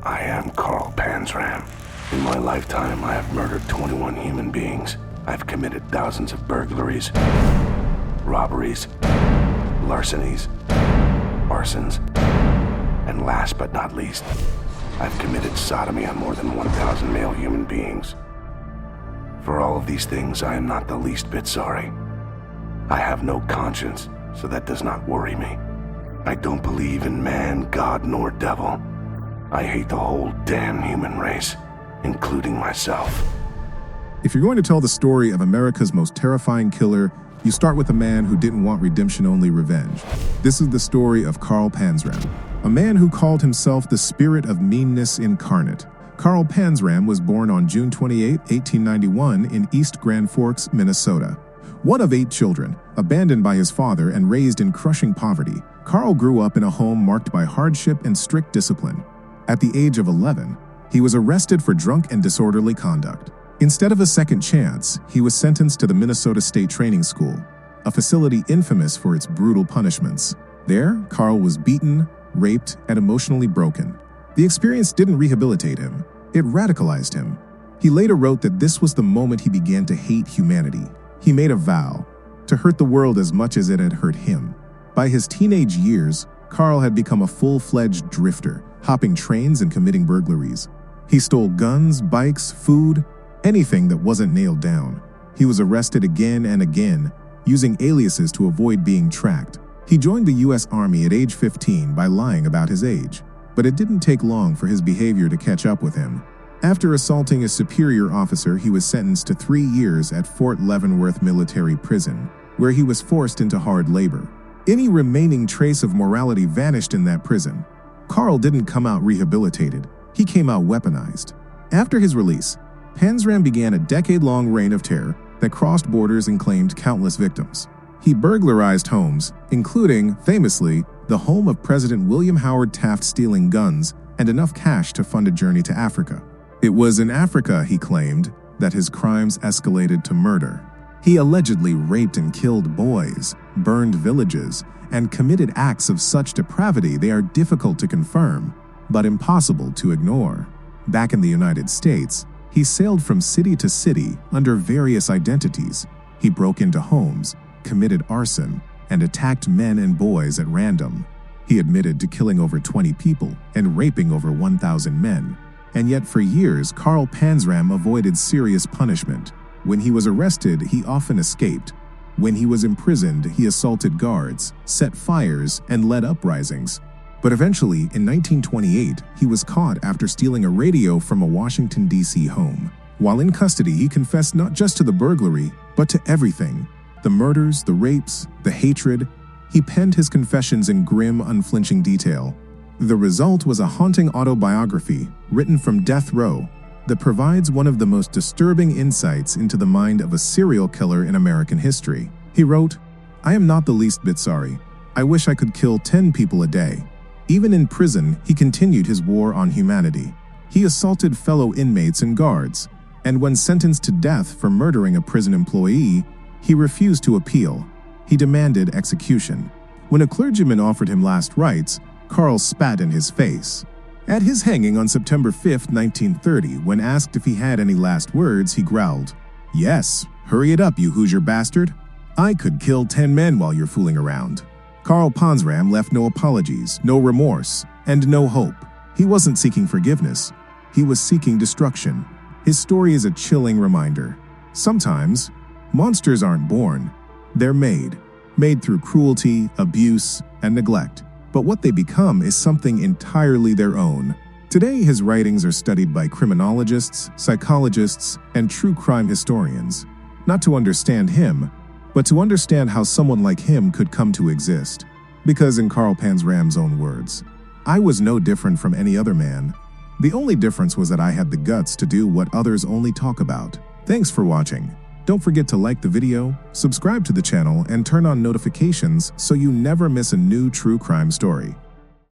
I am Carl Panzram. In my lifetime, I have murdered 21 human beings. I've committed thousands of burglaries, robberies, larcenies, arsons, and last but not least, I've committed sodomy on more than 1,000 male human beings. For all of these things, I am not the least bit sorry. I have no conscience, so that does not worry me. I don't believe in man, God, nor devil. I hate the whole damn human race, including myself. If you're going to tell the story of America's most terrifying killer, you start with a man who didn't want redemption, only revenge. This is the story of Carl Panzram, a man who called himself the spirit of meanness incarnate. Carl Panzram was born on June 28, 1891 in East Grand Forks, Minnesota. One of 8 children, abandoned by his father and raised in crushing poverty, Carl grew up in a home marked by hardship and strict discipline. At the age of 11, he was arrested for drunk and disorderly conduct. Instead of a second chance, he was sentenced to the Minnesota State Training School, a facility infamous for its brutal punishments. There, Carl was beaten, raped, and emotionally broken. The experience didn't rehabilitate him, it radicalized him. He later wrote that this was the moment he began to hate humanity. He made a vow to hurt the world as much as it had hurt him. By his teenage years, Carl had become a full-fledged drifter, hopping trains and committing burglaries. He stole guns, bikes, food, anything that wasn't nailed down. He was arrested again and again, using aliases to avoid being tracked. He joined the U.S. Army at age 15 by lying about his age, but it didn't take long for his behavior to catch up with him. After assaulting a superior officer, he was sentenced to 3 years at Fort Leavenworth Military Prison, where he was forced into hard labor. Any remaining trace of morality vanished in that prison. Carl didn't come out rehabilitated, he came out weaponized. After his release, Panzram began a decade-long reign of terror that crossed borders and claimed countless victims. He burglarized homes, including, famously, the home of President William Howard Taft, stealing guns and enough cash to fund a journey to Africa. It was in Africa, he claimed, that his crimes escalated to murder. He allegedly raped and killed boys, burned villages, and committed acts of such depravity they are difficult to confirm, but impossible to ignore. Back in the United States, he sailed from city to city under various identities. He broke into homes, committed arson, and attacked men and boys at random. He admitted to killing over 20 people and raping over 1,000 men. And yet for years, Carl Panzram avoided serious punishment. When he was arrested, he often escaped. When he was imprisoned, he assaulted guards, set fires, and led uprisings. But eventually, in 1928, he was caught after stealing a radio from a Washington, D.C. home. While in custody, he confessed not just to the burglary, but to everything. The murders, the rapes, the hatred. He penned his confessions in grim, unflinching detail. The result was a haunting autobiography, written from death row, that provides one of the most disturbing insights into the mind of a serial killer in American history. He wrote, "I am not the least bit sorry. I wish I could kill 10 people a day." Even in prison, he continued his war on humanity. He assaulted fellow inmates and guards, and when sentenced to death for murdering a prison employee, he refused to appeal. He demanded execution. When a clergyman offered him last rites, Carl spat in his face. At his hanging on September 5, 1930, when asked if he had any last words, he growled, "Yes, hurry it up, you Hoosier bastard. I could kill 10 men while you're fooling around." Carl Panzram left no apologies, no remorse, and no hope. He wasn't seeking forgiveness. He was seeking destruction. His story is a chilling reminder. Sometimes, monsters aren't born. They're made through cruelty, abuse, and neglect. But what they become is something entirely their own. Today, his writings are studied by criminologists, psychologists, and true crime historians, not to understand him, but to understand how someone like him could come to exist. Because in Carl Panzram's own words, "I was no different from any other man. The only difference was that I had the guts to do what others only talk about." Thanks for watching. Don't forget to like the video, subscribe to the channel, and turn on notifications so you never miss a new true crime story.